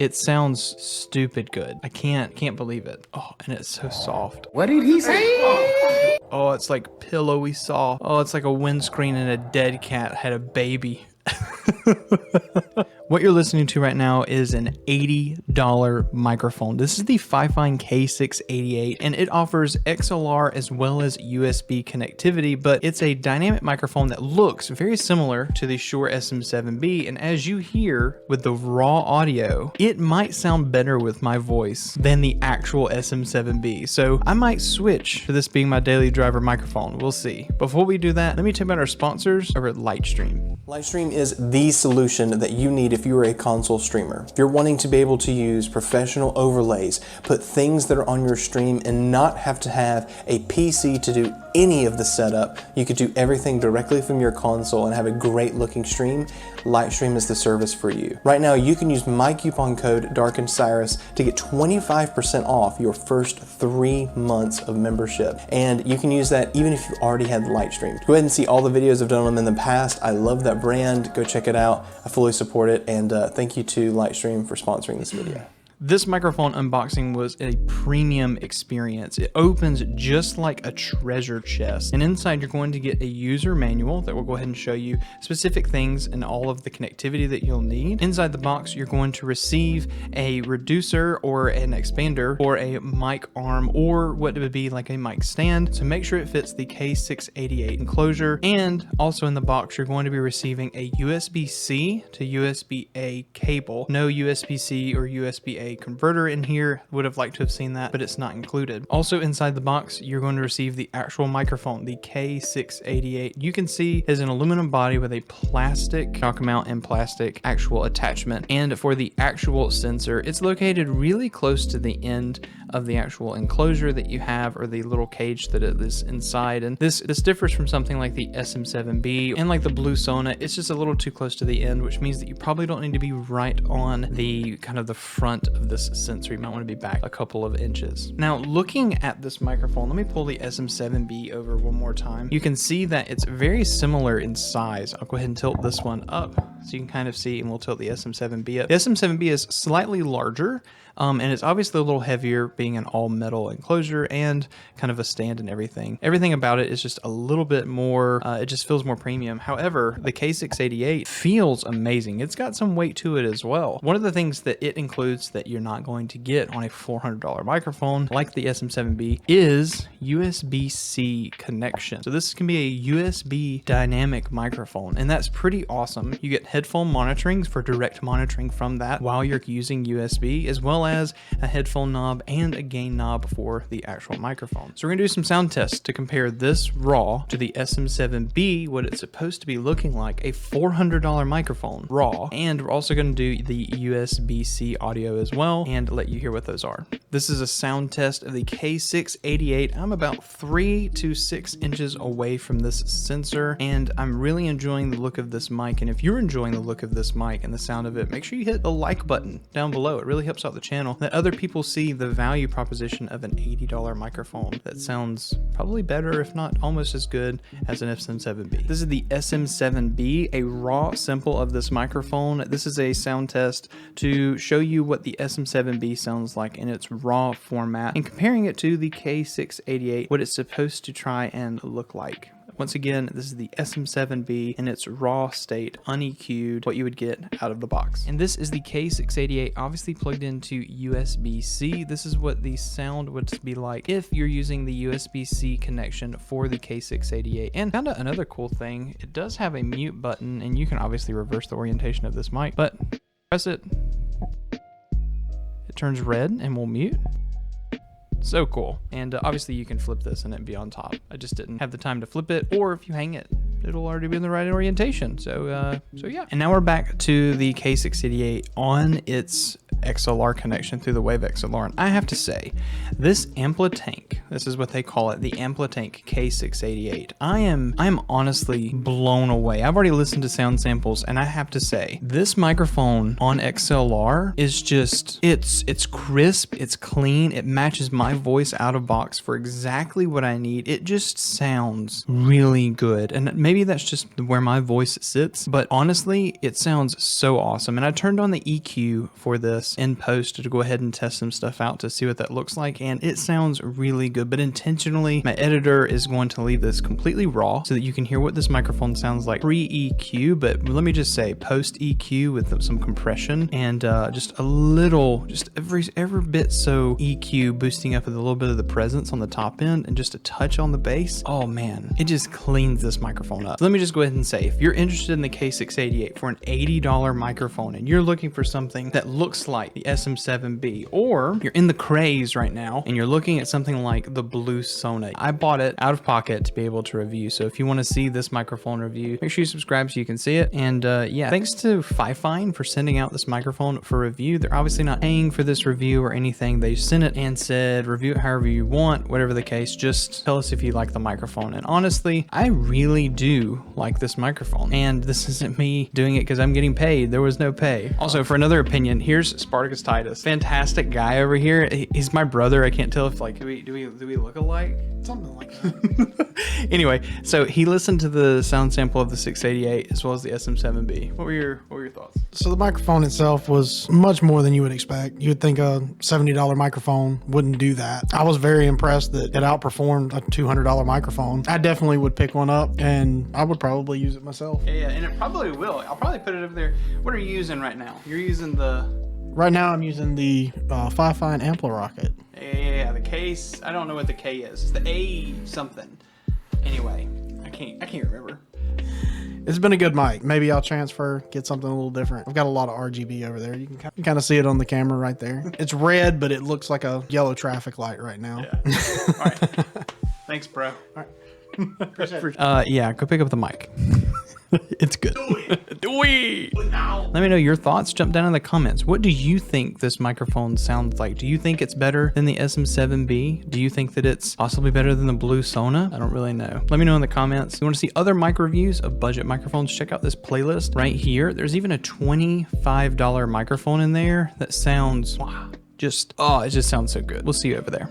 It sounds stupid good. I can't believe it. Oh, and it's so soft. What did he say? Oh, it's like pillowy soft. Oh, it's like a windscreen and a dead cat had a baby. What you're listening to right now is an $80 microphone. This is the Fifine K688, and it offers XLR as well as USB connectivity, but it's a dynamic microphone that looks very similar to the Shure SM7B, and as you hear with the raw audio, it might sound better with my voice than the actual SM7B, so I might switch to this being my daily driver microphone. We'll see. Before we do that, let me tell you about our sponsors over at Lightstream. Lightstream is the solution that you need if you are a console streamer. If you're wanting to be able to use professional overlays, put things that are on your stream and not have to have a PC to do any of the setup, you could do everything directly from your console and have a great looking stream. Lightstream is the service for you. Right now, you can use my coupon code Darkened Cyrus to get 25% off your first 3 months of membership. And you can use that even if you already had Lightstream. Go ahead and see all the videos I've done on them in the past. I love that brand. Go check it out. I fully support it. And thank you to Lightstream for sponsoring this video. This microphone unboxing was a premium experience. It opens just like a treasure chest, and inside you're going to get a user manual that will go ahead and show you specific things and all of the connectivity that you'll need. Inside the box, you're going to receive a reducer or an expander or a mic arm or what would be like a mic stand. So make sure it fits the K688 enclosure. And also in the box, you're going to be receiving a USB-C to USB-A cable. No USB-C or USB-A converter in here. Would have liked to have seen that, but it's not included. Also inside the box, you're going to receive the actual microphone, the K688. You can see is an aluminum body with a plastic shock mount and plastic actual attachment. And for the actual sensor, it's located really close to the end of the actual enclosure that you have, or the little cage that it is inside. And this differs from something like the SM7B and like the Blue Sona. It's just a little too close to the end, which means that you probably don't need to be right on the kind of the front of this sensor. You might want to be back a couple of inches. Now, looking at this microphone, let me pull the SM7B over one more time. You can see that it's very similar in size. I'll go ahead and tilt this one up so you can kind of see, and we'll tilt the SM7B up. The SM7B is slightly larger, and it's obviously a little heavier, being an all metal enclosure and kind of a stand and everything. Everything about it is just a little bit more, it just feels more premium. However, the K688 feels amazing. It's got some weight to it as well. One of the things that it includes that you're not going to get on a $400 microphone like the SM7B is USB-C connection. So this can be a USB dynamic microphone, and that's pretty awesome. You get headphone monitoring for direct monitoring from that while you're using USB, as well as a headphone knob and a gain knob for the actual microphone. So we're gonna do some sound tests to compare this raw to the SM7B, what it's supposed to be looking like, a $400 microphone raw. And we're also gonna do the USB-C audio as well and let you hear what those are. This is a sound test of the K688. I'm about 3 to 6 inches away from this sensor, and I'm really enjoying the look of this mic. And if you're enjoying the look of this mic and the sound of it, make sure you hit the like button down below. It really helps out the channel. Let other people see the value proposition of an $80 microphone that sounds probably better, if not almost as good as an SM7B. This is the SM7B, a raw sample of this microphone. This is a sound test to show you what the SM7B sounds like in its raw format and comparing it to the K688, what it's supposed to try and look like. Once again, this is the SM7B in its raw state, uneq'd, what you would get out of the box. And this is the K688, obviously plugged into USB-C. This is what the sound would be like if you're using the USB-C connection for the K688. And found out another cool thing, it does have a mute button, and you can obviously reverse the orientation of this mic, but press it, it turns red and will mute. So cool. And obviously you can flip this and it'd be on top. I just didn't have the time to flip it, or if you hang it, it'll already be in the right orientation. So yeah. And now we're back to the K688 on its XLR connection through the Wave XLR. And I have to say, this Amplitank, this is what they call it, the Amplitank K688. I'm honestly blown away. I've already listened to sound samples, and I have to say, this microphone on XLR is just, it's crisp, it's clean, it matches my voice out of box for exactly what I need. It just sounds really good. And maybe that's just where my voice sits, but honestly, it sounds so awesome. And I turned on the EQ for this this in post to go ahead and test some stuff out to see what that looks like, and it sounds really good. But intentionally, my editor is going to leave this completely raw so that you can hear what this microphone sounds like pre-EQ, but let me just say post-EQ with some compression and just a little, just every bit so EQ, boosting up with a little bit of the presence on the top end and just a touch on the bass. Oh man, it just cleans this microphone up. So let me just go ahead and say, if you're interested in the K688 for an $80 microphone and you're looking for something that looks like the SM7B, or you're in the craze right now and you're looking at something like the Blue Sona, I bought it out of pocket to be able to review. So if you want to see this microphone review, make sure you subscribe so you can see it. And yeah, thanks to Fifine for sending out this microphone for review. They're obviously not paying for this review or anything. They sent it and said, review it however you want, whatever the case, just tell us if you like the microphone. And honestly, I really do like this microphone. And this isn't me doing it because I'm getting paid. There was no pay. Also, for another opinion, here's Spartacus Titus. Fantastic guy over here. He's my brother. I can't tell if like, do we look alike? Something like that. Anyway, so he listened to the sound sample of the 688 as well as the SM7B. What were your thoughts? So the microphone itself was much more than you would expect. You would think a $70 microphone wouldn't do that. I was very impressed that it outperformed a $200 microphone. I definitely would pick one up and I would probably use it myself. Yeah, and it probably will. I'll probably put it over there. What are you using right now? You're using the... Right now I'm using the Fifine Ampler Rocket. Yeah, the case. I don't know what the K is. It's the A something. Anyway, I can't remember. It's been a good mic. Maybe I'll transfer, get something a little different. I've got a lot of RGB over there. You can kind of see it on the camera right there. It's red, but it looks like a yellow traffic light right now. Yeah. All right. Thanks, bro. All right. Appreciate it. Yeah, go pick up the mic. It's good. Do it now. Let me know your thoughts. Jump down in the comments. What do you think this microphone sounds like? Do you think it's better than the SM7B? Do you think that it's possibly better than the Blue Sona? I don't really know. Let me know in the comments. If you want to see other mic reviews of budget microphones, check out this playlist right here. There's even a $25 microphone in there that sounds, wow, it just sounds so good. We'll see you over there.